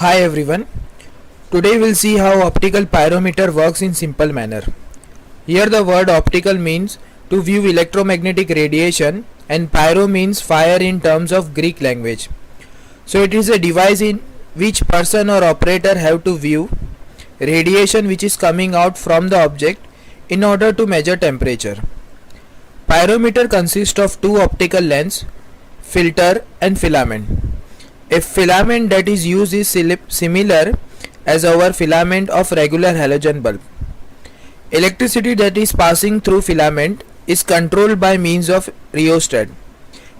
Hi everyone. Today we'll see how optical pyrometer works in simple manner. Here the word optical means to view electromagnetic radiation and pyro means fire in terms of Greek language. So it is a device in which person or operator have to view radiation which is coming out from the object in order to measure temperature. Pyrometer consists of two optical lens, filter and filament. A filament that is used is similar as our filament of regular halogen bulb. Electricity that is passing through filament is controlled by means of rheostat.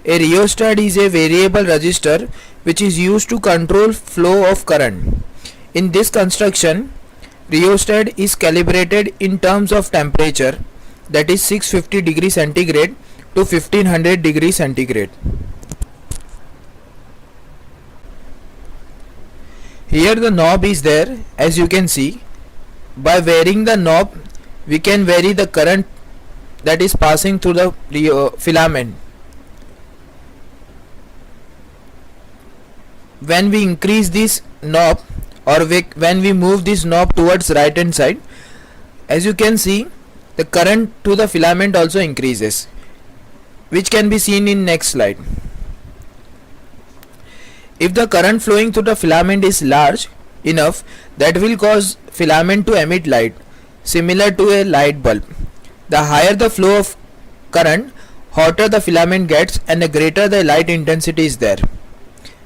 A rheostat is a variable resistor which is used to control flow of current. In this construction, rheostat is calibrated in terms of temperature, that is 650 degrees centigrade to 1500 degrees centigrade. Here the knob is there, as you can see. By varying the knob, we can vary the current that is passing through the filament. When we increase this knob or when we move this knob towards right hand side, as you can see, the current to the filament also increases, which can be seen in next slide. If the current flowing through the filament is large enough, that will cause filament to emit light, similar to a light bulb. The higher the flow of current, hotter the filament gets and the greater the light intensity is there.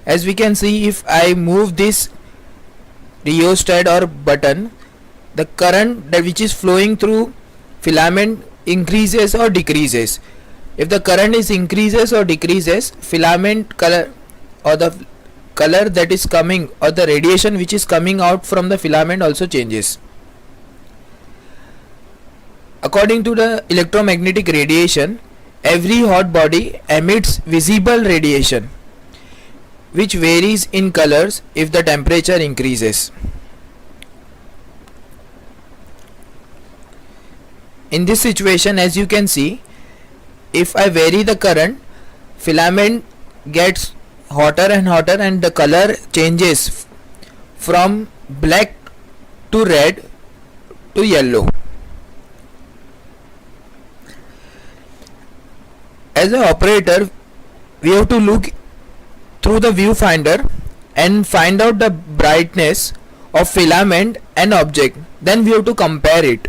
As we can see, if I move this rheostat or button, the current that which is flowing through filament increases or decreases. If the current is increases or decreases, filament color or the color that is coming or the radiation which is coming out from the filament also changes. According to the electromagnetic radiation, every hot body emits visible radiation which varies in colors if the temperature increases. In this situation, as you can see, if I vary the current, filament gets hotter and hotter and the color changes from black to red to yellow. As an operator, we have to look through the viewfinder and find out the brightness of filament and object. Then we have to compare it.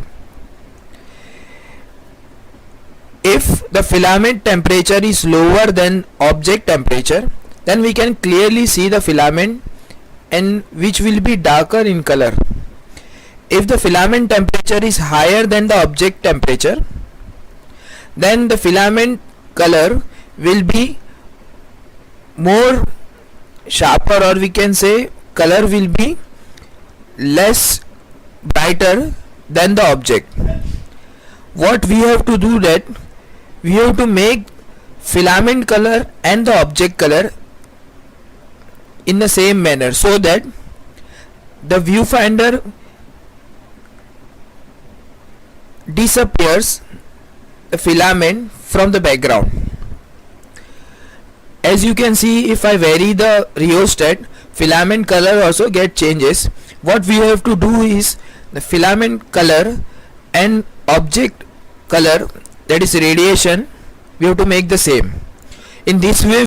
If the filament temperature is lower than object temperature, then we can clearly see the filament and which will be darker in color. If the filament temperature is higher than the object temperature, then the filament color will be more sharper, or we can say color will be less brighter than the object. What we have to do, that we have to make filament color and the object color in the same manner, so that the viewfinder disappears the filament from the background. As you can see, if I vary the rheostat, filament color also get changes. What we have to do is the filament color and object color, that is radiation, we have to make the same. In this way